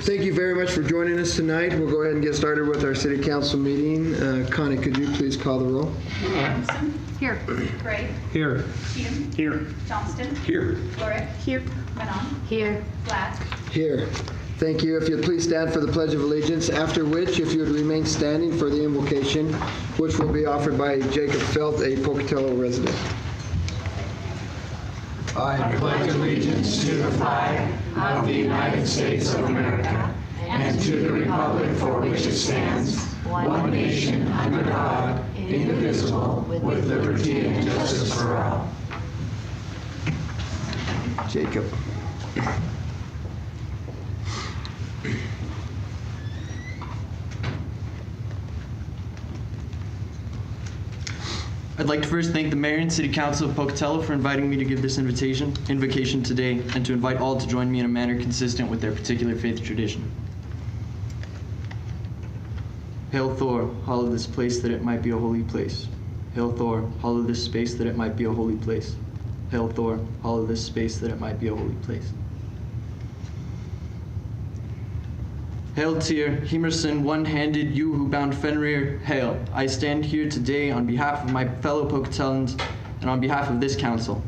Thank you very much for joining us tonight. We'll go ahead and get started with our City Council meeting. Connie, could you please call the roll? Williamson. Here. Gray. Here. Cheatham. Here. Johnston. Here. Lorick. Here. Manon. Here. Blatt. Here. Thank you. If you'd please stand for the Pledge of Allegiance, after which, if you would remain standing for the invocation, which will be offered by Jacob Felt, a Pocatello resident. I pledge allegiance to the flag of the United States of America and to the republic for which it stands, one nation under God, indivisible, with liberty and justice for all. Jacob. I'd like to first thank the Mayor and City Council of Pocatello for inviting me to give this invocation today, and to invite all to join me in a manner consistent with their particular faith tradition. Hail Thor, hallow this place that it might be a holy place. Hail Thor, hallow this space that it might be a holy place. Hail Thor, hallow this space that it might be a holy place. Hail Tyr, Hemerson, one-handed, you who bound Fenrir, hail. I stand here today on behalf of my fellow Pocatellans and on behalf of this council.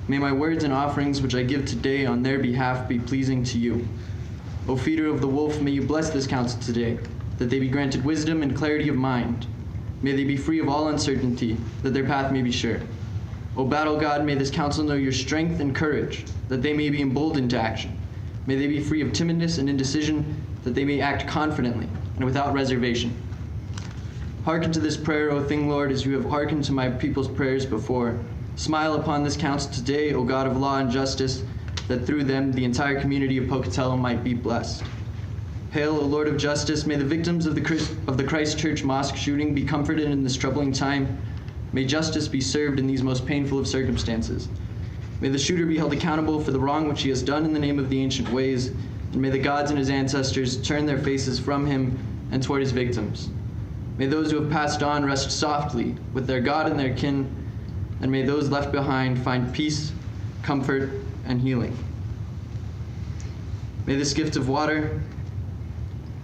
May my words and offerings which I give today on their behalf be pleasing to you. O feeder of the wolf, may you bless this council today, that they be granted wisdom and clarity of mind. May they be free of all uncertainty, that their path may be sure. O battle god, may this council know your strength and courage, that they may be emboldened to action. May they be free of timidness and indecision, that they may act confidently and without reservation. Hearken to this prayer, O Thing Lord, as you have hearkened to my people's prayers before. Smile upon this council today, O God of law and justice, that through them the entire community of Pocatello might be blessed. Hail, O Lord of justice, may the victims of the Christ Church Mosque shooting be comforted in this troubling time. May justice be served in these most painful of circumstances. May the shooter be held accountable for the wrong which he has done in the name of the ancient ways, and may the gods and his ancestors turn their faces from him and toward his victims. May those who have passed on rest softly with their God and their kin, and may those left behind find peace, comfort, and healing. May this gift of water,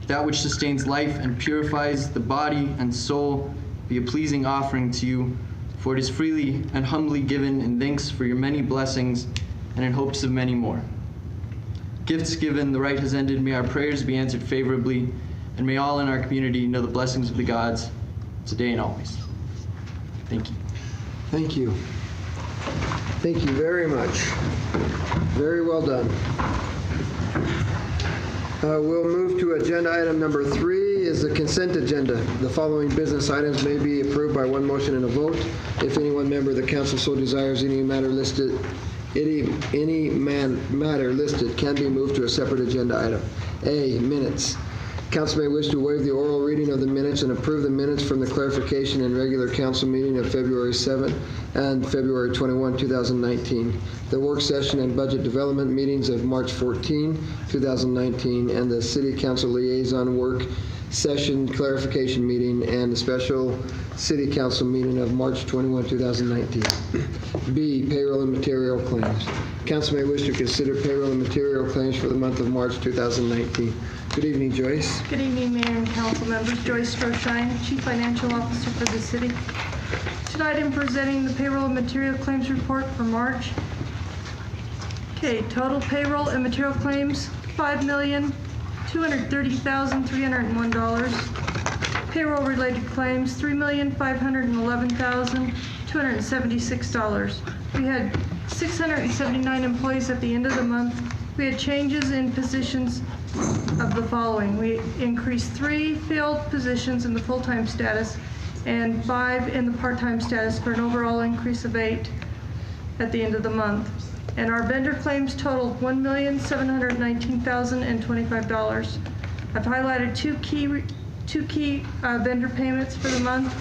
that which sustains life and purifies the body and soul, be a pleasing offering to you, for it is freely and humbly given in thanks for your many blessings and in hopes of many more. Gifts given, the rite has ended. May our prayers be answered favorably, and may all in our community know the blessings of the gods today and always. Thank you. Thank you. Thank you very much. Very well done. We'll move to agenda item number 3 is the consent agenda. The following business items may be approved by one motion and a vote. If any one member of the council so desires, any matter listed can be moved to a separate agenda item. A, minutes. Council may wish to waive the oral reading of the minutes and approve the minutes from the clarification and regular council meeting of February 7 and February 21, 2019, the work session and budget development meetings of March 14, 2019, and the City Council liaison work session clarification meeting and the special City Council meeting of March 21, 2019. B, payroll and material claims. Council may wish to consider payroll and material claims for the month of March 2019. Good evening, Joyce. Good evening, Mayor and council members. Joyce Stroshine, Chief Financial Officer for the city. Tonight I'm presenting the payroll and material claims report for March. Okay, total payroll and material claims, $5,230,301. Payroll-related claims, $3,511,276. We had 679 employees at the end of the month. We had changes in positions of the following. We increased 3 filled positions in the full-time status and 5 in the part-time status for an overall increase of 8 at the end of the month. And our vendor claims totaled $1,719,025. I've highlighted two key vendor payments for the month.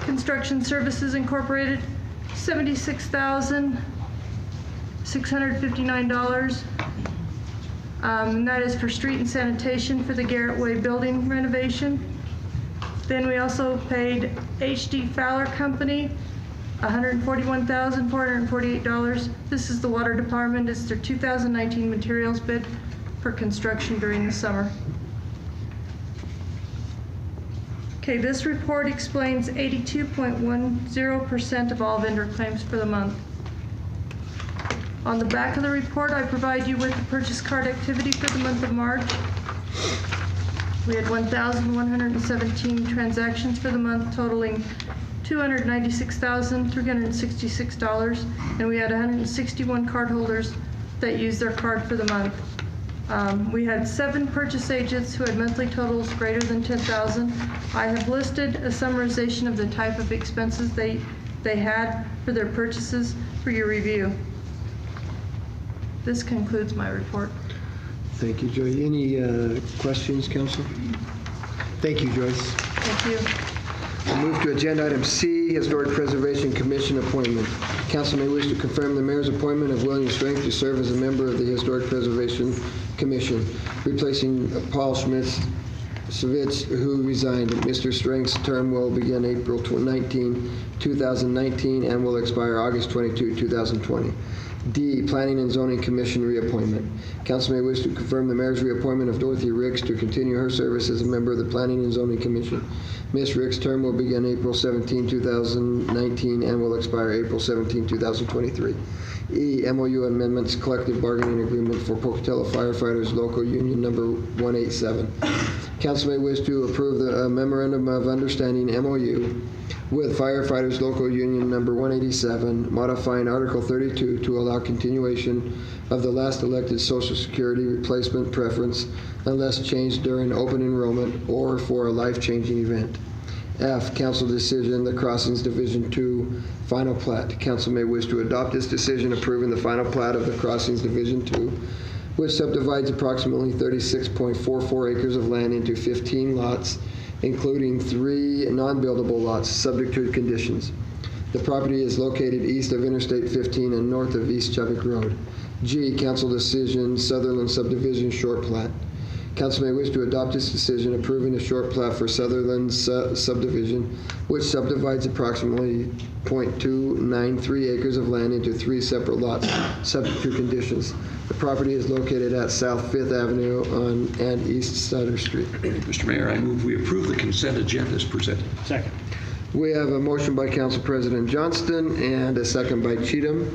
Construction Services Incorporated, $76,659. And that is for street and sanitation for the Garrett Way building renovation. Then we also paid H.D. Fowler Company $141,448. This is the water department. It's their 2019 materials bid for construction during the summer. Okay, this report explains 82.10% of all vendor claims for the month. On the back of the report, I provide you with the purchase card activity for the month of March. We had 1,117 transactions for the month, totaling $296,366, and we had 161 cardholders that used their card for the month. We had 7 purchase agents who had monthly totals greater than $10,000. I have listed a summarization of the type of expenses they had for their purchases for your review. This concludes my report. Thank you, Joy. Any questions, Council? Thank you, Joyce. Thank you. We'll move to agenda item C, Historic Preservation Commission appointment. Council may wish to confirm the mayor's appointment of William Strength to serve as a member of the Historic Preservation Commission, replacing Paul Schmidt-Savitz, who resigned. Mr. Strength's term will begin April 19, 2019, and will expire August 22, 2020. D, Planning and Zoning Commission reappointment. Council may wish to confirm the mayor's reappointment of Dorothy Ricks to continue her service as a member of the Planning and Zoning Commission. Ms. Ricks' term will begin April 17, 2019, and will expire April 17, 2023. E, MOU amendments, collective bargaining agreement for Pocatello Firefighters Local Union Number 187. Council may wish to approve the memorandum of understanding MOU with Firefighters Local Union Number 187, modifying Article 32 to allow continuation of the last elected Social Security replacement preference unless changed during open enrollment or for a life-changing event. F, Council decision, the Crossings Division 2 final plat. Council may wish to adopt this decision approving the final plat of the Crossings Division 2, which subdivides approximately 36.44 acres of land into 15 lots, including 3 non-buildable lots, subject to conditions. The property is located east of Interstate 15 and north of East Chubbuck Road. G, Council decision, Sutherland Subdivision short plat. Council may wish to adopt this decision approving a short plat for Sutherland subdivision, which subdivides approximately 0.293 acres of land into 3 separate lots, subject to conditions. The property is located at South 5th Avenue and East Sutter Street. Mr. Mayor, I move we approve the consent agenda as presented. Second. We have a motion by Council President Johnston and a second by Cheatham.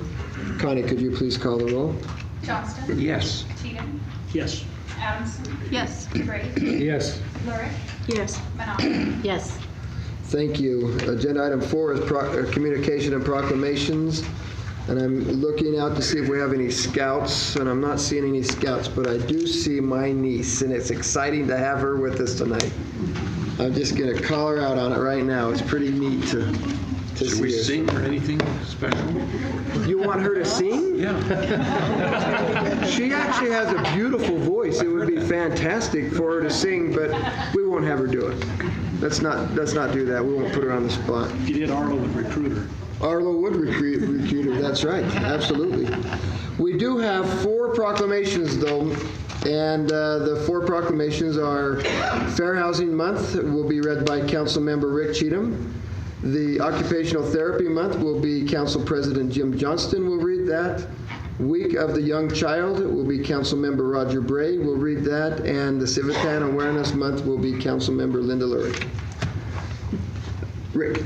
Connie, could you please call the roll? Johnston? Yes. Cheatham? Yes. Adamson? Yes. Gray? Yes. Lurick? Yes. Manal? Yes. Thank you. Agenda item 4 is communication and proclamations. And I'm looking out to see if we have any scouts, and I'm not seeing any scouts, but I do see my niece, and it's exciting to have her with us tonight. I'm just going to call her out on it right now. It's pretty neat to see Should we her. sing or anything special? You want her to sing? Yeah. She actually has a beautiful voice. It would be fantastic for her to sing, but we won't have her do it. Let's not do that. We won't put her on the spot. If you did, Arlo would recruit her. Arlo would recruit her. That's right. Absolutely. We do have 4 proclamations, though, and the 4 proclamations are Fair Housing Month will be read by Councilmember Rick Cheatham. The Occupational Therapy Month will be Council President Jim Johnston will read that. Week of the Young Child will be Councilmember Roger Bray will read that, and the Civitan Awareness Month will be Councilmember Linda Lurick. Rick.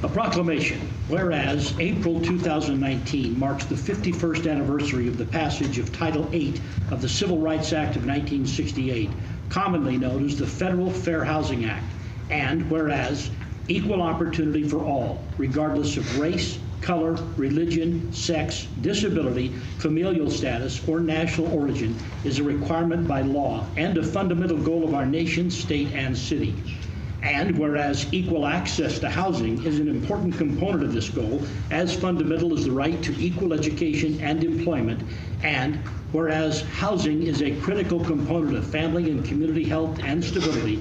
A proclamation. Whereas April 2019 marks the 51st anniversary of the passage of Title VIII of the Civil Rights Act of 1968, commonly known as the Federal Fair Housing Act. And whereas equal opportunity for all, regardless of race, color, religion, sex, disability, familial status, or national origin, is a requirement by law and a fundamental goal of our nation, state, and city. And whereas equal access to housing is an important component of this goal, as fundamental as the right to equal education and employment, and whereas housing is a critical component of family and community health and stability,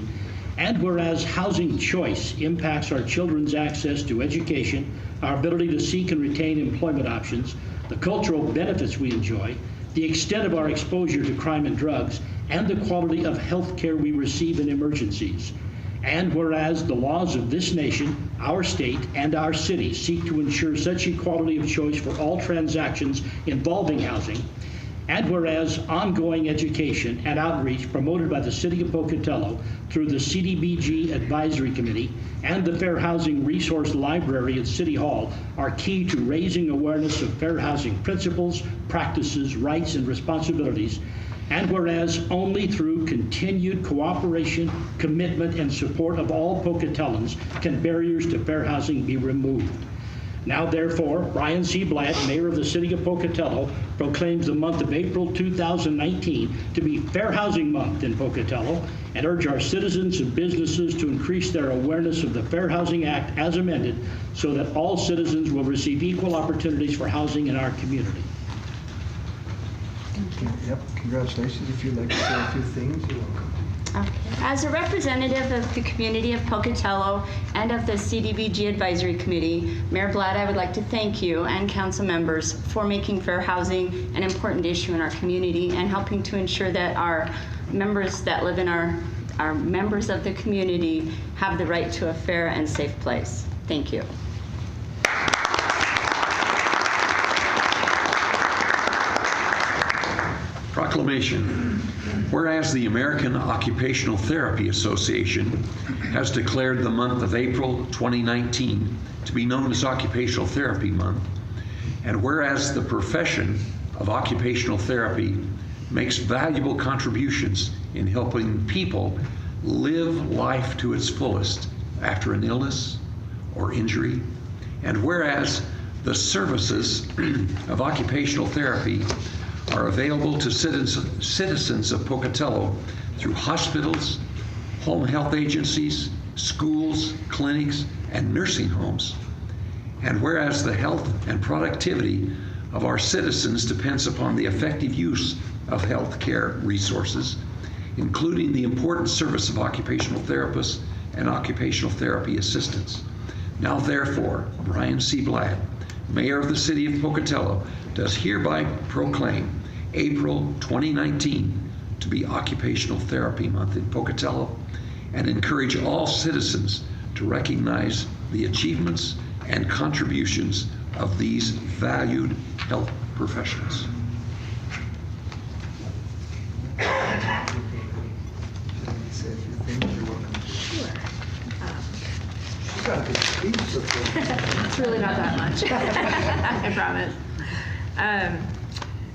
and whereas housing choice impacts our children's access to education, our ability to seek and retain employment options, the cultural benefits we enjoy, the extent of our exposure to crime and drugs, and the quality of health care we receive in emergencies. And whereas the laws of this nation, our state, and our city seek to ensure such equality of choice for all transactions involving housing, And whereas ongoing education and outreach promoted by the City of Pocatello through the CDBG Advisory Committee and the Fair Housing Resource Library at City Hall are key to raising awareness of fair housing principles, practices, rights, and responsibilities. And whereas only through continued cooperation, commitment, and support of all Pocatellans can barriers to fair housing be removed. Now, therefore, Brian C. Blatt, Mayor of the City of Pocatello, proclaims the month of April 2019 to be Fair Housing Month in Pocatello and urge our citizens and businesses to increase their awareness of the Fair Housing Act as amended so that all citizens will receive equal opportunities for housing in our community. Yep, congratulations. If you'd like to say a few things, you're welcome. Okay. As a representative of the community of Pocatello and of the CDBG Advisory Committee, Mayor Blatt, I would like to thank you and council members for making fair housing an important issue in our community and helping to ensure that our members that live in our members of the community have the right to a fair and safe place. Thank you. Proclamation. Whereas the American Occupational Therapy Association has declared the month of April 2019 to be known as Occupational Therapy Month, and whereas the profession of occupational therapy makes valuable contributions in helping people live life to its fullest after an illness or injury, and whereas the services of occupational therapy are available to citizens of Pocatello through hospitals, home health agencies, schools, clinics, and nursing homes. And whereas the health and productivity of our citizens depends upon the effective use of health care resources, including the important service of occupational therapists and occupational therapy assistants. Now therefore, Brian C. Blatt, Mayor of the City of Pocatello, does hereby proclaim April 2019 to be Occupational Therapy Month in Pocatello and encourage all citizens to recognize the achievements and contributions of these valued health professionals. Say a few things, you're welcome. Sure. She's got a good speech before. It's really not that much. I promise.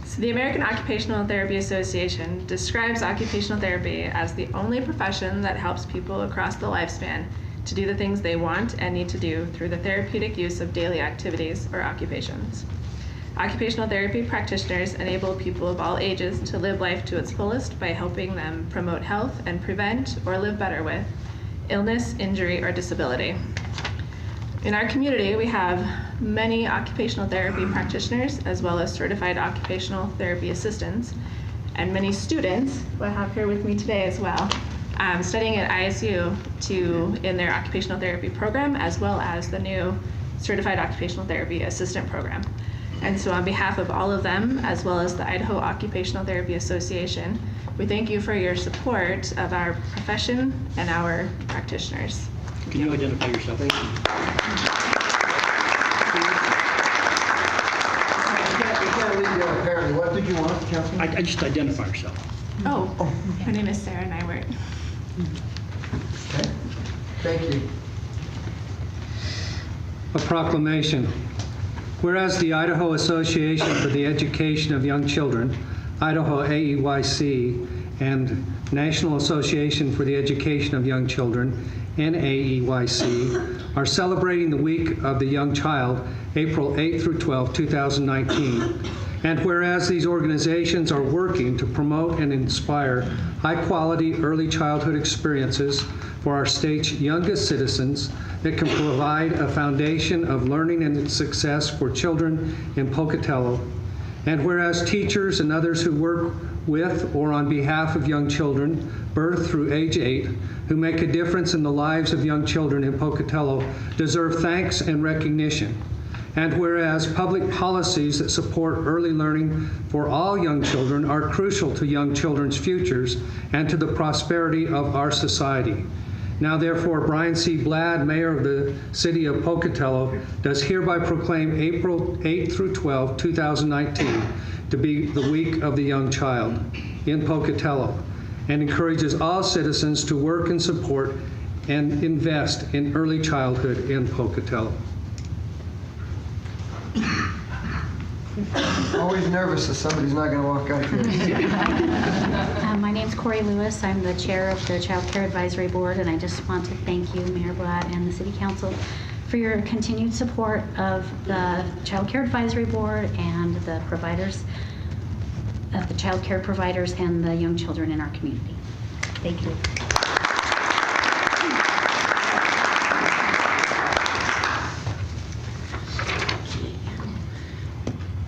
So the American Occupational Therapy Association describes occupational therapy as the only profession that helps people across the lifespan to do the things they want and need to do through the therapeutic use of daily activities or occupations. Occupational therapy practitioners enable people of all ages to live life to its fullest by helping them promote health and prevent or live better with illness, injury, or disability. In our community, we have many occupational therapy practitioners as well as certified occupational therapy assistants, and many students, who I have here with me today as well, studying at ISU in their occupational therapy program as well as the new certified occupational therapy assistant program. And so on behalf of all of them, as well as the Idaho Occupational Therapy Association, we thank you for your support of our profession and our practitioners. Can you identify yourself? Thank you. You can't leave the apparently. What did you want, Councilman? I just identify yourself. Oh, my name is Sarah Nywert. Okay. Thank you. A proclamation. Whereas the Idaho Association for the Education of Young Children, Idaho AEYC, and National Association for the Education of Young Children, NAEYC, are celebrating the Week of the Young Child, April 8 through 12, 2019. And whereas these organizations are working to promote and inspire high-quality early childhood experiences for our state's youngest citizens that can provide a foundation of learning and success for children in Pocatello. And whereas teachers and others who work with or on behalf of young children, birth through age 8, who make a difference in the lives of young children in Pocatello, deserve thanks and recognition. And whereas public policies that support early learning for all young children are crucial to young children's futures and to the prosperity of our society. Now therefore, Brian C. Bladd, Mayor of the City of Pocatello, does hereby proclaim April 8 through 12, 2019 to be the Week of the Young Child in Pocatello, and encourages all citizens to work and support and invest in early childhood in Pocatello. Always nervous that somebody's not going to walk out here. My name's Corey Lewis. I'm the chair of the Child Care Advisory Board, and I just want to thank you, Mayor Blatt, and the City Council for your continued support of the Child Care Advisory Board and the providers, of the child care providers and the young children in our community. Thank you.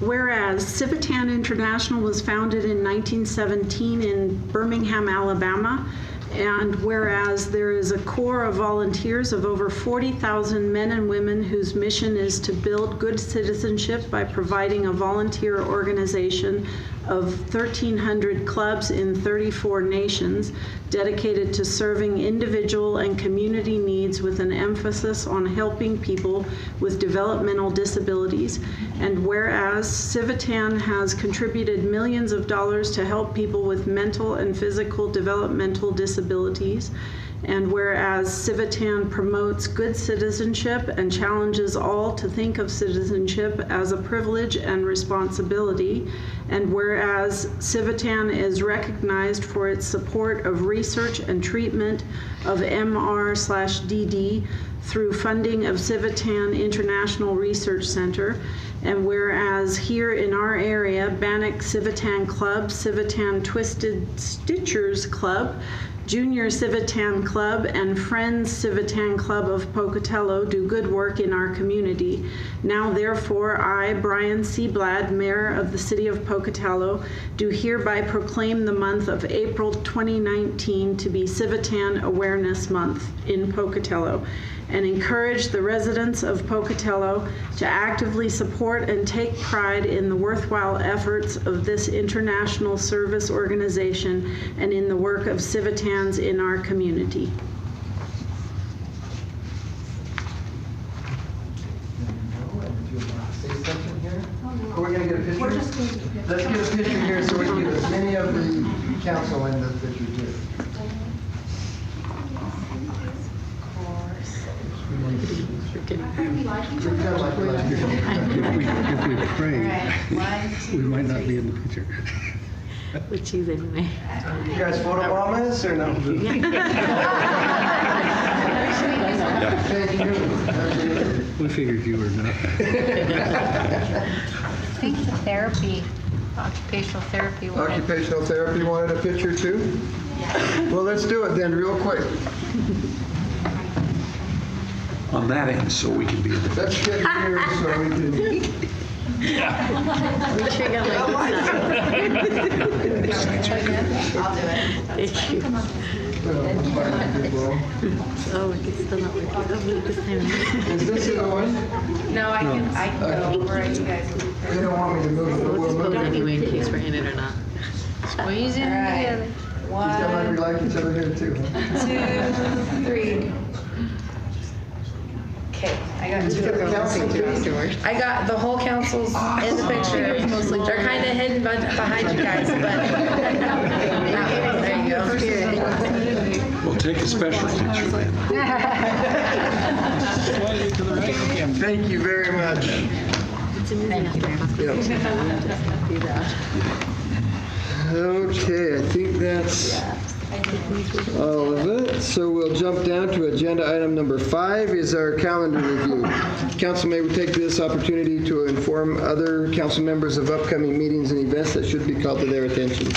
Whereas Civitan International was founded in 1917 in Birmingham, Alabama, and whereas there is a corps of volunteers of over 40,000 men and women whose mission is to build good citizenship by providing a volunteer organization of 1,300 clubs in 34 nations dedicated to serving individual and community needs with an emphasis on helping people with developmental disabilities. And whereas Civitan has contributed millions of dollars to help people with mental and physical developmental disabilities, and whereas Civitan promotes good citizenship and challenges all to think of citizenship as a privilege and responsibility, and whereas Civitan is recognized for its support of research and treatment of MR/DD through funding of Civitan International Research Center, and whereas here in our area, Bannock Civitan Club, Civitan Twisted Stitchers Club, Junior Civitan Club, and Friends Civitan Club of Pocatello do good work in our community. Now therefore, I, Brian C. Bladd, Mayor of the City of Pocatello, do hereby proclaim the month of April 2019 to be Civitan Awareness Month in Pocatello, and encourage the residents of Pocatello to actively support and take pride in the worthwhile efforts of this international service organization and in the work of Civitans in our community. We're going to get a picture? Let's get a picture here so we can get as many of the council in the picture too. If we pray, we might not be in the picture. With cheese anyway. You guys photo bombers or no? Thank you. We figured you were not. I think the therapy, occupational therapy. Occupational therapy wanted a picture too? Well, let's do it then real quick. On that end, so we can be in the Let's get here so we can. Make sure you got my good stuff. I'll do it. Oh, it's still not working. Oh, this time. Is this the one? No, I can go over it. You guys can. They don't want me to move it, but we'll move it. Anyway, in case we're in it or not. Squeeze it together. These guys might be like each other here too. 2, 3. Okay, I got 2 of them. I got the whole council's in the picture. They're kind of hidden behind you guys, but there you go. We'll take a special picture then. Thank you very much. Okay, I think that's all of it. So we'll jump down to agenda item number 5 is our calendar review. Council may take this opportunity to inform other council members of upcoming meetings and events that should be called to their attention.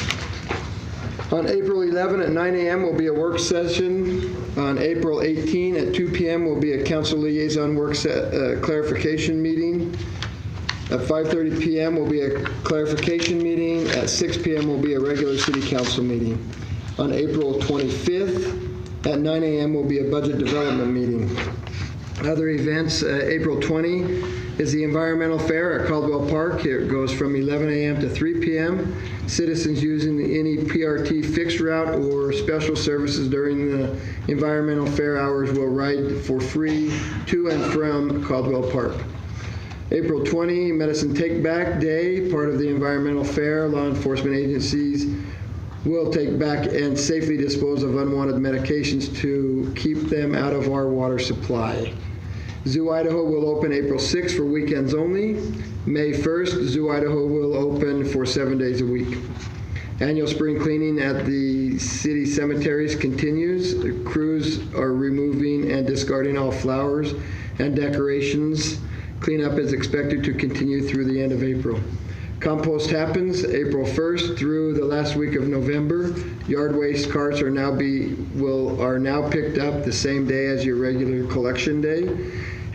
On April 11 at 9 a.m. will be a work session. On April 18 at 2 p.m. will be a council liaison clarification meeting. At 5:30 p.m. will be a clarification meeting. At 6 p.m. will be a regular city council meeting. On April 25th at 9 a.m. will be a budget development meeting. Other events, April 20 is the Environmental Fair at Caldwell Park. It goes from 11 a.m. to 3 p.m. Citizens using any PRT fixed route or special services during the Environmental Fair hours will ride for free to and from Caldwell Park. April 20, Medicine Take Back Day, part of the Environmental Fair. Law enforcement agencies will take back and safely dispose of unwanted medications to keep them out of our water supply. Zoo Idaho will open April 6th for weekends only. May 1st, Zoo Idaho will open for 7 days a week. Annual spring cleaning at the city cemeteries continues. Crews are removing and discarding all flowers and decorations. Cleanup is expected to continue through the end of April. Compost happens April 1st through the last week of November. Yard waste carts are now picked up the same day as your regular collection day.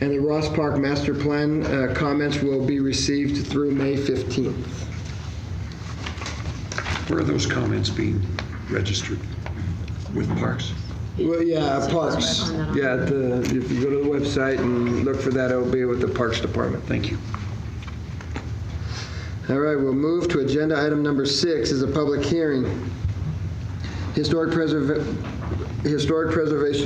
And the Ross Park Master Plan comments will be received through May 15th. Where are those comments being registered? With Parks? Well, yeah, Parks. Yeah, if you go to the website and look for that, it'll be with the Parks Department. Thank you. All right, we'll move to agenda item number 6 is a public hearing. Historic Preservation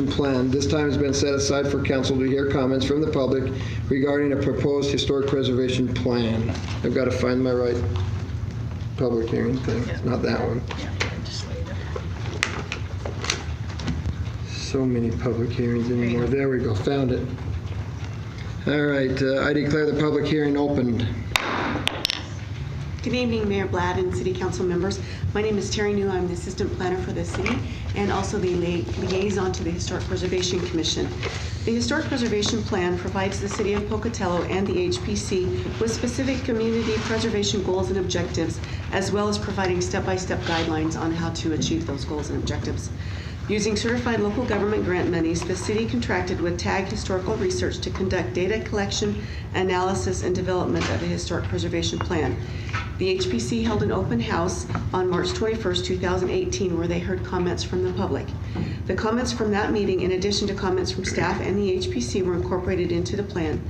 Plan. This time has been set aside for council to hear comments from the public regarding a proposed historic preservation plan. I've got to find my right public hearing thing. It's not that one. So many public hearings anymore. There we go, found it. All right, I declare the public hearing opened. Good evening, Mayor Blatt and City Council members. My name is Terry New. I'm the Assistant Planner for the city and also the liaison to the Historic Preservation Commission. The Historic Preservation Plan provides the City of Pocatello and the HPC with specific community preservation goals and objectives, as well as providing step-by-step guidelines on how to achieve those goals and objectives. Using certified local government grant monies, the city contracted with TAG Historical Research to conduct data collection, analysis, and development of the Historic Preservation Plan. The HPC held an open house on March 21st, 2018, where they heard comments from the public. The comments from that meeting, in addition to comments from staff and the HPC, were incorporated into the plan.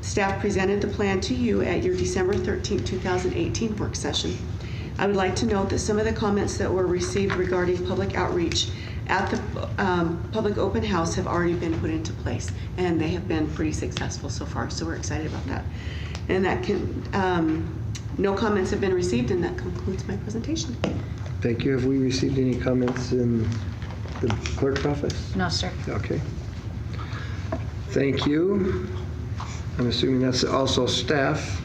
Staff presented the plan to you at your December 13, 2018 work session. I would like to note that some of the comments that were received regarding public outreach at the public open house have already been put into place, and they have been pretty successful so far, so we're excited about that. And that no comments have been received, and that concludes my presentation. Thank you. Have we received any comments in the clerk's office? No, sir. Okay. Thank you. I'm assuming that's also staff.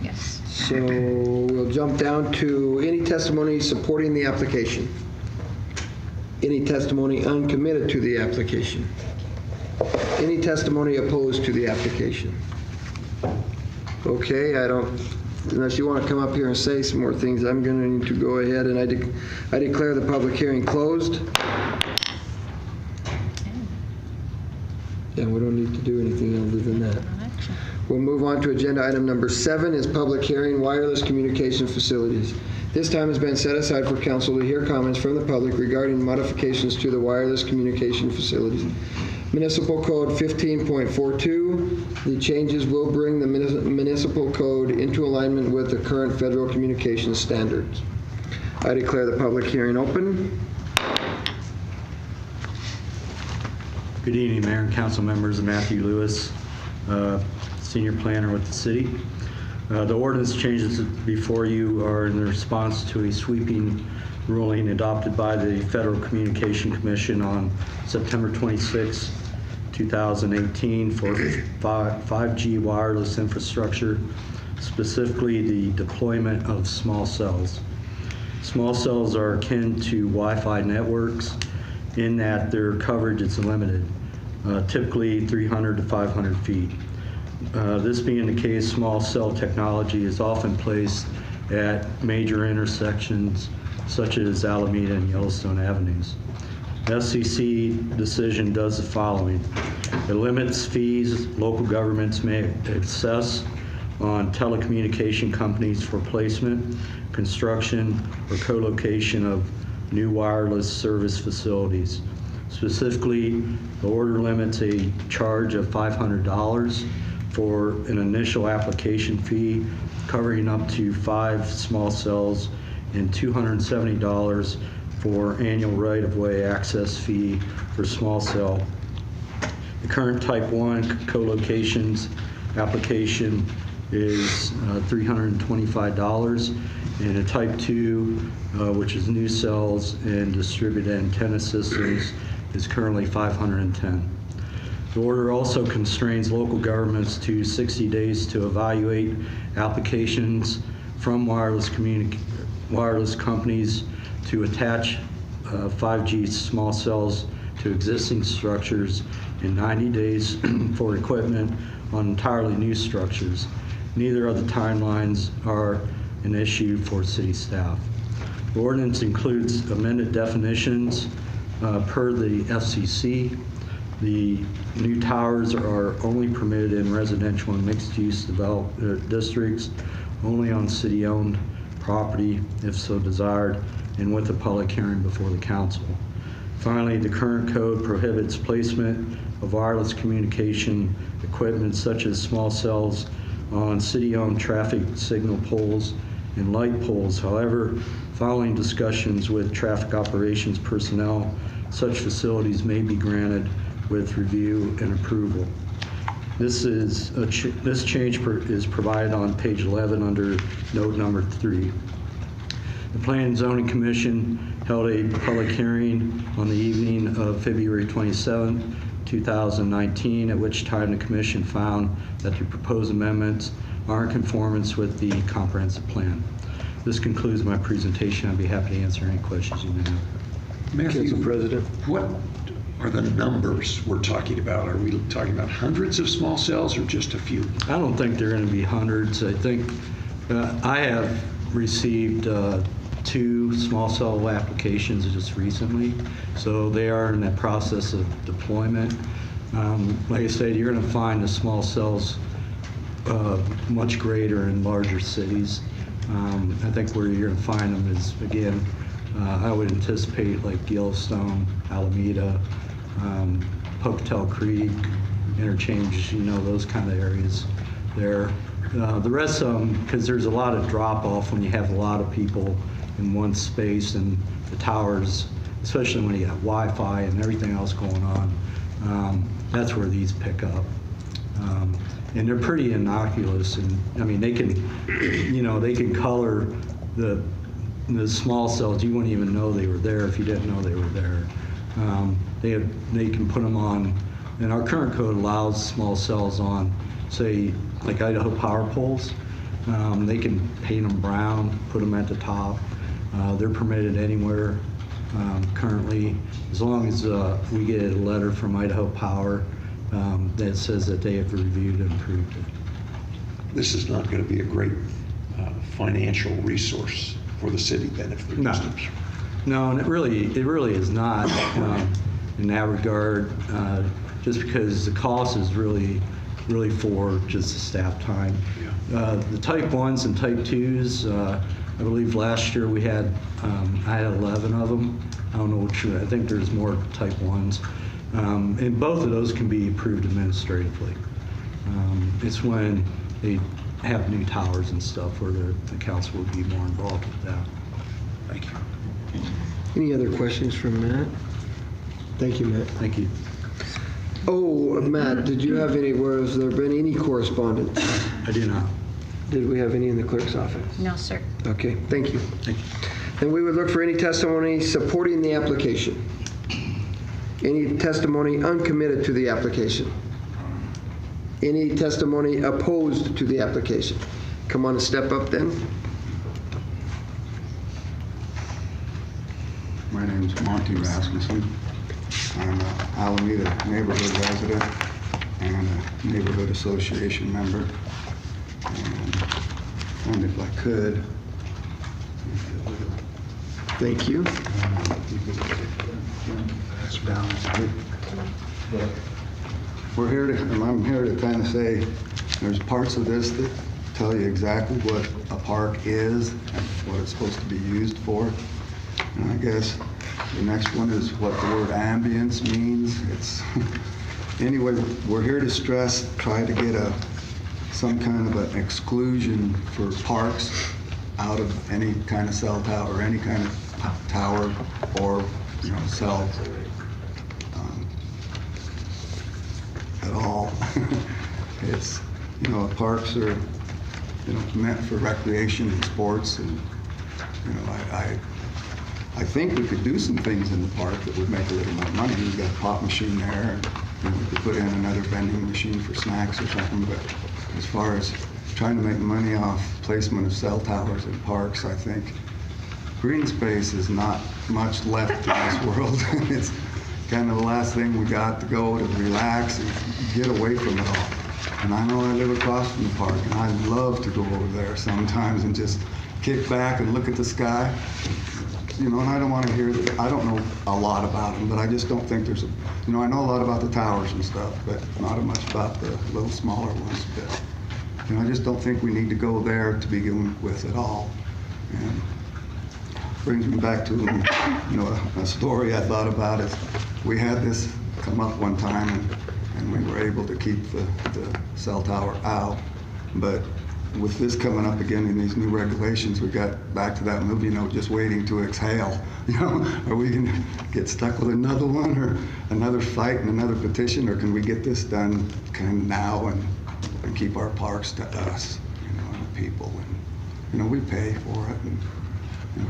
Yes. So we'll jump down to any testimony supporting the application. Any testimony uncommitted to the application. Any testimony opposed to the application. Okay, unless you want to come up here and say some more things, I'm going to need to go ahead and I declare the public hearing closed. And we don't need to do anything other than that. We'll move on to agenda item number 7 is public hearing, wireless communication facilities. This time has been set aside for council to hear comments from the public regarding modifications to the wireless communication facilities. Municipal Code 15.42. The changes will bring the municipal code into alignment with the current federal communications standards. I declare the public hearing open. Good evening, Mayor and council members. Matthew Lewis, Senior Planner with the city. The ordinance changes before you are in response to a sweeping ruling adopted by the Federal Communication Commission on September 26, 2018 for 5G wireless infrastructure, specifically the deployment of small cells. Small cells are akin to Wi-Fi networks in that their coverage is limited, typically 300 to 500 feet. This being the case, small cell technology is often placed at major intersections such as Alameda and Yellowstone Avenues. The FCC decision does the following. It limits fees local governments may assess on telecommunication companies for placement, construction, or co-location of new wireless service facilities. Specifically, the order limits a charge of $500 for an initial application fee covering up to 5 small cells and $270 for annual right-of-way access fee for small cell. The current Type 1 co-locations application is $325, and a Type 2, which is new cells and distributed antenna systems, is currently $510. The order also constrains local governments to 60 days to evaluate applications from wireless companies to attach 5G small cells to existing structures, and 90 days for equipment on entirely new structures. Neither of the timelines are an issue for city staff. The ordinance includes amended definitions per the FCC. The new towers are only permitted in residential and mixed-use districts, only on city-owned property if so desired, and with a public hearing before the council. Finally, the current code prohibits placement of wireless communication equipment such as small cells on city-owned traffic signal poles and light poles. However, following discussions with traffic operations personnel, such facilities may be granted with review and approval. This change is provided on page 11 under note number 3. The Planning and Zoning Commission held a public hearing on the evening of February 27, 2019, at which time the Commission found that the proposed amendments are in conformance with the comprehensive plan. This concludes my presentation. I'd be happy to answer any questions you may have. Matthew, Council President. what are the numbers we're talking about? Are we talking about hundreds of small cells or just a few? I don't think they're going to be hundreds. I think I have received 2 small cell applications just recently, so they are in that process of deployment. Like I said, you're going to find the small cells much greater in larger cities. I think where you're going to find them is, again, I would anticipate like Yellowstone, Alameda, Pocatello Creek, Interchange, those kind of areas there. The rest of them, because there's a lot of drop-off when you have a lot of people in one space, and the towers, especially when you got Wi-Fi and everything else going on, that's where these pick up. And they're pretty innocuous, and I mean, they can color the small cells. You wouldn't even know they were there if you didn't know they were there. They can put them on, and our current code allows small cells on, say, like Idaho power poles. They can paint them brown, put them at the top. They're permitted anywhere currently, as long as we get a letter from Idaho Power that says that they have reviewed and approved it. This is not going to be a great financial resource for the city then if they're just No, and it really is not in that regard, just because the cost is really for just the staff time. Yeah. The Type 1s and Type 2s, I believe last year we had, I had 11 of them. I don't know which, I think there's more Type 1s. And both of those can be approved administratively. It's when they have new towers and stuff where the council would be more involved with that. Thank you. Any other questions from Matt? Thank you, Matt. Thank you. Oh, Matt, did you have any, has there been any correspondence? I do not. Did we have any in the clerk's office? No, sir. Okay, thank you. Thank you. Then we would look for any testimony supporting the application. Any testimony uncommitted to the application. Any testimony opposed to the application. Come on and step up then. My name is Monty Rasmussen. I'm an Alameda neighborhood resident and a neighborhood association member. And if I could, thank you. We're here to, I'm here to kind of say there's parts of this that tell you exactly what a park is and what it's supposed to be used for. And I guess The next one is what the word ambience means. Anyway, we're here to try to get some kind of an exclusion for parks out of any kind of cell tower, or any kind of tower, or cell at all. It's parks are meant for recreation and sports, and I think we could do some things in the park that would make a little more money. We've got a pop machine there, and we could put in another vending machine for snacks or something. But as far as trying to make money off placement of cell towers in parks, I think green space is not much left in this world. It's kind of the last thing we got to go to relax and get away from it all. And I know I live across from the park, and I love to go over there sometimes and just kick back and look at the sky. And I don't want to hear that. I don't know a lot about them, but I just don't think there's I know a lot about the towers and stuff, but not much about the little smaller ones. But I just don't think we need to go there to begin with at all. And brings me back to a story I thought about is we had this come up one time, and we were able to keep the cell tower out, but with this coming up again in these new regulations, we got back to that movie note, just waiting to exhale. Are we going to get stuck with another one, or another fight and another petition, or can we get this done kind of now and keep our parks to us, and the people, and we pay for it, and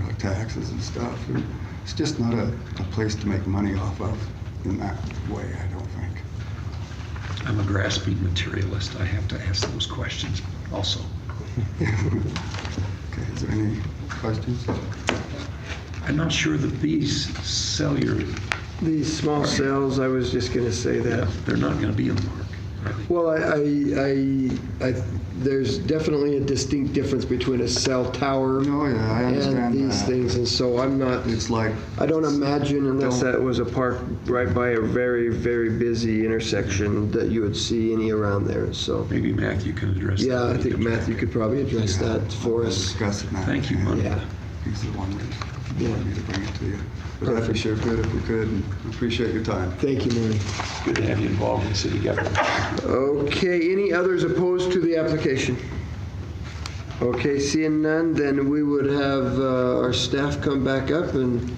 our taxes and stuff. And it's just not a place to make money off of in that way, I don't think. I'm a grasping materialist. I have to ask those questions also. Okay, is there any questions? I'm not sure that these cellular... These small cells, I was just going to say that. Yeah, they're not going to be in the park. Well, there's definitely a distinct difference between a cell tower I understand and these things, and so I'm not. It's like I don't imagine, unless that was a park right by a very, very busy intersection, that you would see any around there. So maybe Matthew can address that. Yeah, I think Matthew could probably address that for us. Discuss it now. Thank you, Monty. Yeah. He's the one that wanted me to bring it to you. But that'd be sure good if we could, and appreciate your time. Thank you, Marty. Good to have you involved in city government. Okay, any others opposed to the application? Okay, seeing none, then we would have our staff come back up and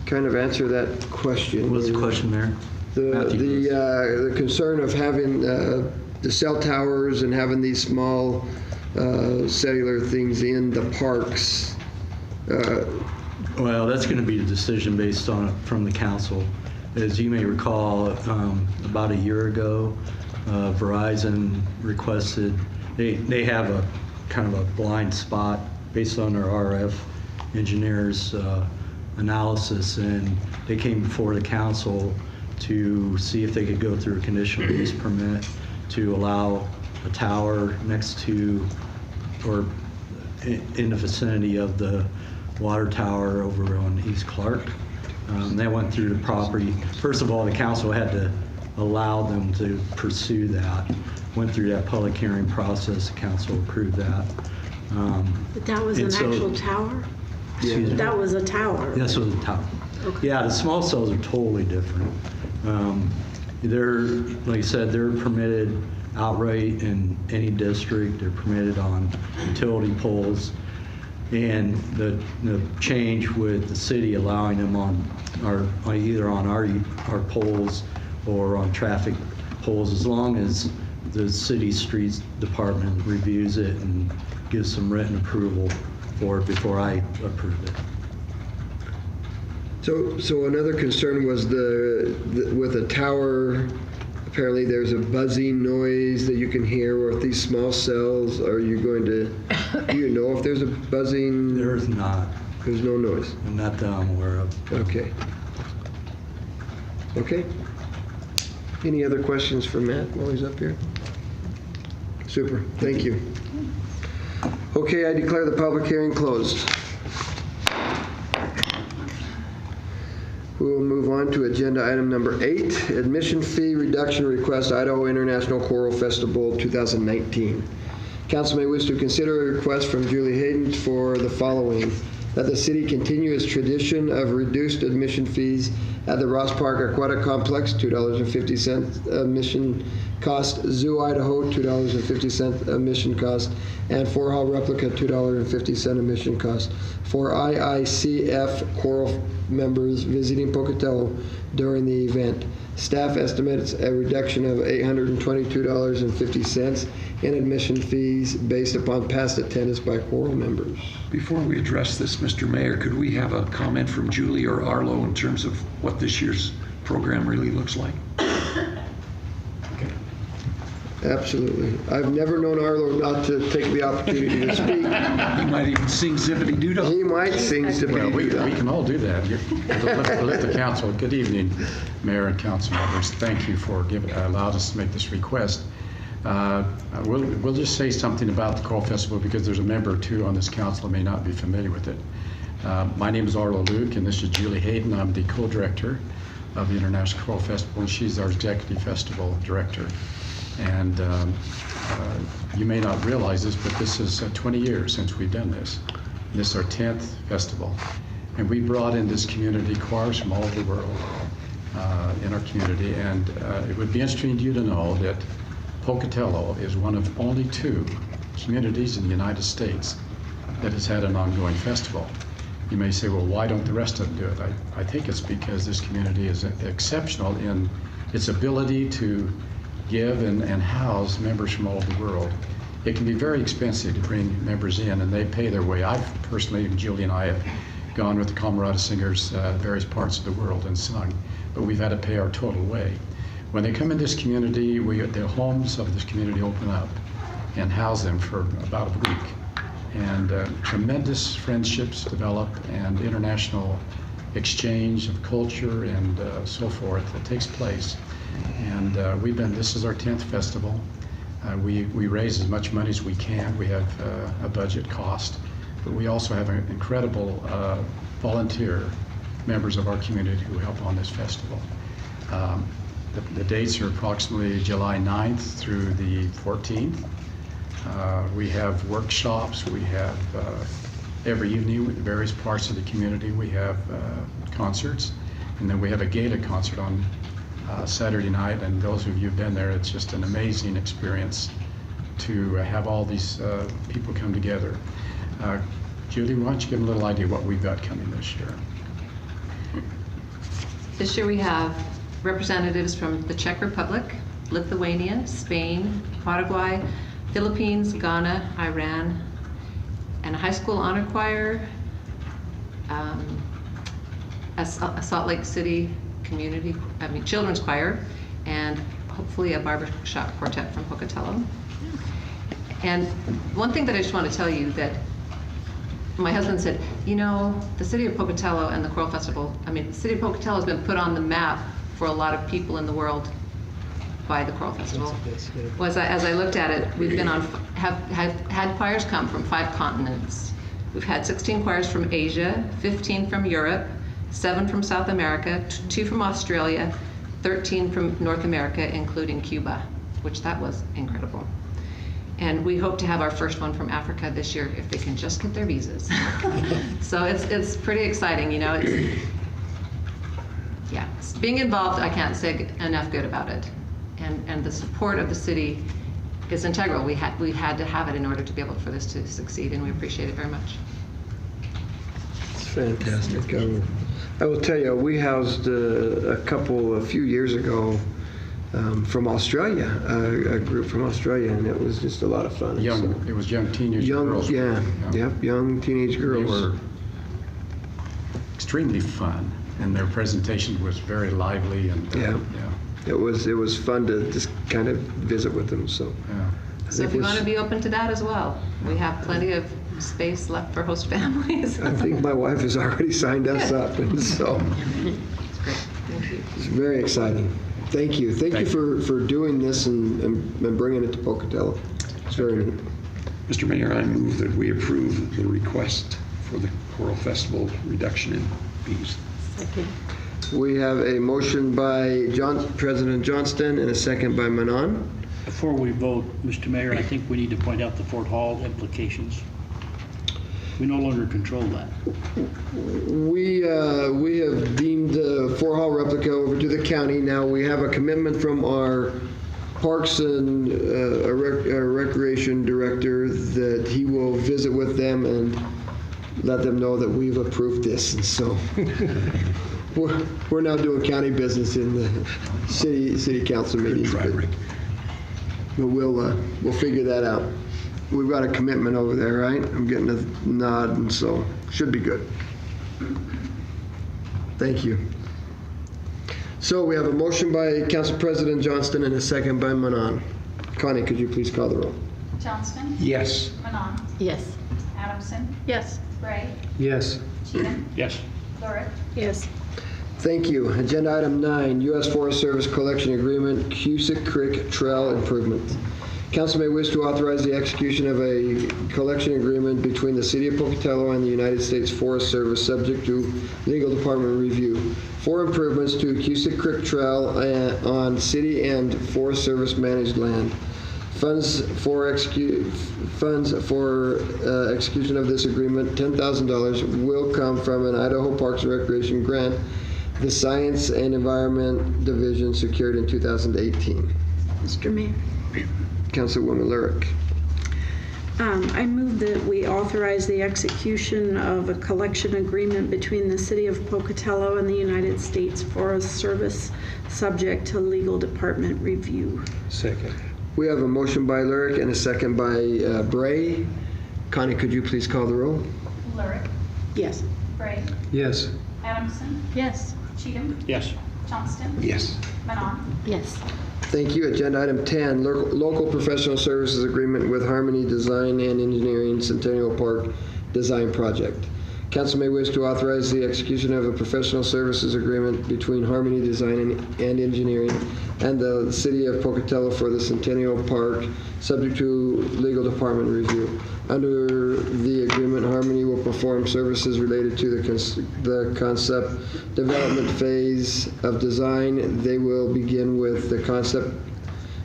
kind of answer that question. What's the question, Mayor? The concern of having the cell towers and having these small cellular things in the parks. Well, that's going to be a decision based on from the council. As you may recall, about a year ago, Verizon requested, they have a kind of a blind spot based on their RF engineers' analysis, and they came before the council to see if they could go through a conditional use permit to allow a tower next to or in the vicinity of the water tower over on East Clark. They went through the property. First of all, the council had to allow them to pursue that. Went through that public hearing process. The council approved that. But that was an actual tower? Excuse me? That was a tower? Yes, it was a tower. Okay. Yeah, the small cells are totally different. They're, like I said, they're permitted outright in any district. They're permitted on utility poles. And the change with the city allowing them on either on our poles or on traffic poles, as long as the city streets department reviews it and gives some written approval for it before I approve it. So another concern was with a tower. Apparently, there's a buzzing noise that you can hear with these small cells. Are you going to? Do you know if there's a buzzing? There's not. There's no noise. Not that I'm aware of. Okay. Okay. Any other questions for Matt while he's up here? Super. Thank you. Okay, I declare the public hearing closed. We will move on to agenda item number 8, admission fee reduction request, Idaho International Choral Festival 2019. Council may wish to consider a request from Julie Hayden for the following: that the city continue its tradition of reduced admission fees at the Ross Park Aquatic Complex, $2.50 admission cost, Zoo Idaho, $2.50 admission cost, and Fort Hall Replica, $2.50 admission cost for IICF Choral members visiting Pocatello during the event. Staff estimates a reduction of $822.50 in admission fees based upon past attendance by choral members. Before we address this, Mr. Mayor, could we have a comment from Julie or Arlo in terms of what this year's program really looks like? Absolutely. I've never known Arlo not to take the opportunity to speak. He might even sing Zippity Doodle. He might sing Zippity Doodle. We can all do that. Let the council. Good evening, Mayor and council members. Thank you for allowed us to make this request. We'll just say something about the Choral Festival because there's a member or two on this council who may not be familiar with it. My name is Arlo Luke, and this is Julie Hayden. I'm the co-director of the International Choral Festival, and she's our executive festival director. And you may not realize this, but this is 20 years since we've done this. This is our 10th festival. And we brought in this community choirs from all over the world in our community. And it would be interesting to you to know that Pocatello is one of only 2 communities in the United States that has had an ongoing festival. You may say, well, why don't the rest of them do it? I think it's because this community is exceptional in its ability to give and house members from all over the world. It can be very expensive to bring members in, and they pay their way. I've personally, Julie and I have gone with the Camerata singers various parts of the world and sung, but we've had to pay our total way. When they come in this community, the homes of this community open up and house them for about a week. And tremendous friendships develop and international exchange of culture and so forth that takes place. And this is our 10th festival. We raise as much money as we can. We have a budget cost, but we also have an incredible volunteer members of our community who help on this festival. The dates are approximately July 9th through the 14th. We have workshops. We have every evening with various parts of the community. We have concerts, and then we have a gala concert on Saturday night, and those of you who've been there, it's just an amazing experience to have all these people come together. Julie, why don't you give them a little idea of what we've got coming this year? This year we have representatives from the Czech Republic, Lithuania, Spain, Paraguay, Philippines, Ghana, Iran, and a high school honor choir, a Salt Lake City children's choir, and hopefully a barbershop quartet from Pocatello. And one thing that I just want to tell you that my husband said, you know, the city of Pocatello and the Choral Festival, the city of Pocatello has been put on the map for a lot of people in the world by the Choral Festival. As I looked at it, we've been have had choirs come from 5 continents. We've had 16 choirs from Asia, 15 from Europe, 7 from South America, 2 from Australia, 13 from North America, including Cuba, which that was incredible. And we hope to have our first one from Africa this year if they can just get their visas. So it's pretty exciting, you know. Being involved, I can't say enough good about it. And the support of the city is integral. We had to have it in order to be able for this to succeed, and we appreciate it very much. It's fantastic. I will tell you, we housed a few years ago from Australia, a group from Australia, and it was just a lot of fun. It was young teenage girls. Young teenage girls. They were extremely fun, and their presentation was very lively. And it was fun to just kind of visit with them. So, So if you want to be open to that as well, we have plenty of space left for host families. I think my wife has already signed us up, and so That's great. Thank you. It's very exciting. Thank you. Thank you for doing this and bringing it to Pocatello. It's very neat. Mr. Mayor, I move that we approve the request for the Choral Festival reduction in fees. Second. We have a motion by President Johnston and a second by Manon. Before we vote, Mr. Mayor, I think we need to point out the Fort Hall implications. We no longer control that. We have deemed the 4-hall replica over to the county. Now we have a commitment from our Parks and Recreation Director that he will visit with them and let them know that we've approved this. And so we're now doing county business in the city council meetings. But we'll figure that out. We've got a commitment over there, right? I'm getting a nod, and so should be good. Thank you. So we have a motion by Council President Johnston and a second by Manon. Connie, could you please call the roll? Johnston? Yes. Manon? Yes. Adamson? Yes. Gray? Yes. Cheatham? Yes. Lurick? Yes. Thank you. Agenda item 9, U.S. Forest Service Collection Agreement, Cusick Creek Trail Improvement. Council may wish to authorize the execution of a collection agreement between the City of Pocatello and the United States Forest Service, subject to legal department review, for improvements to Cusick Creek Trail on city and Forest Service managed land. Funds for execution of this agreement, $10,000, will come from an Idaho Parks and Recreation grant the Science and Environment Division secured in 2018. Mr. Mayor. Councilwoman Lurick. I move that we authorize the execution of a collection agreement between the City of Pocatello and the United States Forest Service, subject to legal department review. Second. We have a motion by Lurick and a second by Bray. Connie, could you please call the roll? Lurick? Yes. Gray? Yes. Adamson? Yes. Cheatham? Yes. Johnston? Yes. Manon? Yes. Thank you. Agenda item 10, local professional services agreement with Harmony Design and Engineering Centennial Park Design Project. Council may wish to authorize the execution of a professional services agreement between Harmony Design and Engineering and the City of Pocatello for the Centennial Park, subject to legal department review. Under the agreement, Harmony will perform services related to the concept development phase of design. They will begin with the concept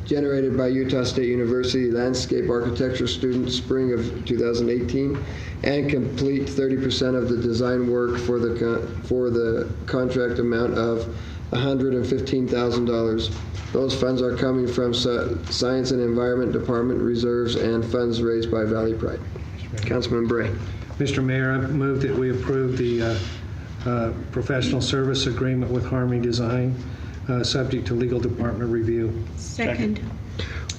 generated by Utah State University landscape architecture students spring of 2018 and complete 30% of the design work for the contract amount of $115,000. Those funds are coming from Science and Environment Department reserves and funds raised by Valley Pride. Councilman Bray. Mr. Mayor, I move that we approve the professional service agreement with Harmony Design, subject to legal department review. Second.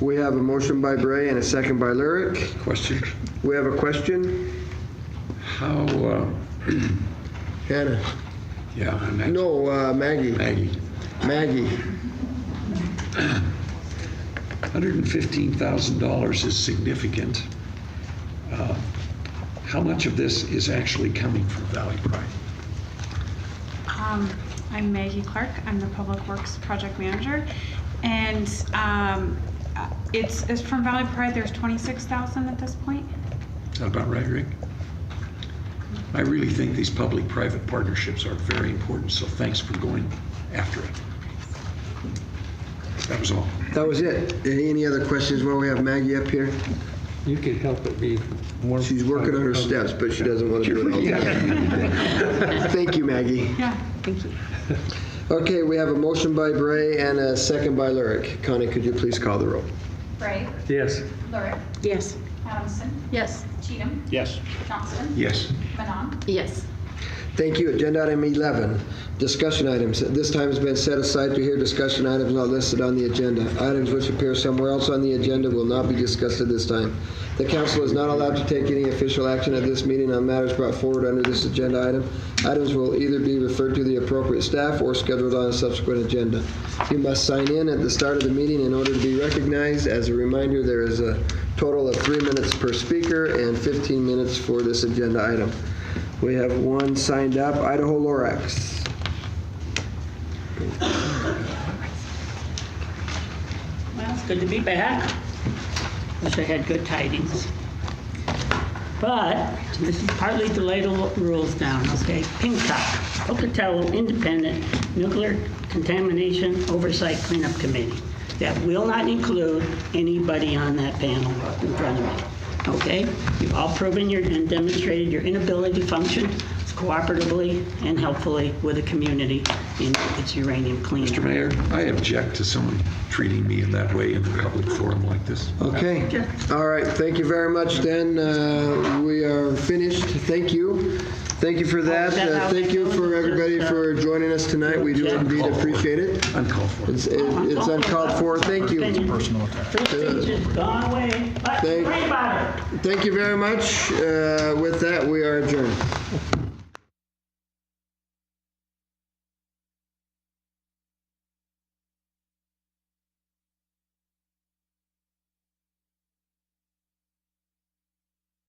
We have a motion by Bray and a second by Lurick. Question? We have a question. How, Hannah. yeah, I'm next. No, Maggie. Maggie. $115,000 is significant. How much of this is actually coming from Valley Pride? I'm Maggie Clark. I'm the Public Works Project Manager. And it's from Valley Pride. There's $26,000 at this point. Is that about right, Rick? I really think these public-private partnerships are very important, so thanks for going after it. That was all. That was it. Any other questions while we have Maggie up here? You could help it be more. She's working on her steps, but she doesn't want to do it all together. Thank you, Maggie. Yeah, thank you. Okay, we have a motion by Bray and a second by Lurick. Connie, could you please call the roll? Bray? Yes. Lurick? Yes. Adamson? Yes. Cheatham? Yes. Johnston? Yes. Manon? Yes. Thank you. Agenda item 11, discussion items. This time has been set aside to hear discussion items not listed on the agenda. Items which appear somewhere else on the agenda will not be discussed at this time. The council is not allowed to take any official action at this meeting on matters brought forward under this agenda item. Items will either be referred to the appropriate staff or scheduled on a subsequent agenda. You must sign in at the start of the meeting in order to be recognized. As a reminder, there is a total of 3 minutes per speaker and 15 minutes for this agenda item. We have one signed up, Idaho Lorax. Well, it's good to be back. Wish I had good tidings. But this is partly to lay the rules down, okay? PINCOC, Pocatello Independent Nuclear Contamination Oversight Cleanup Committee. That will not include anybody on that panel in front of me. Okay? You've all proven and demonstrated your inability to function cooperatively and helpfully with the community in its uranium cleanup. Mr. Mayor, I object to someone treating me in that way in a public forum like this. Okay. All right. Thank you very much, then. We are finished. Thank you. Thank you for that. Thank you for everybody for joining us tonight. We do indeed appreciate it. Uncalled for. It's uncalled for. Thank you. Personal attack. Gone away. But worry about it. Thank you very much. With that, we are adjourned.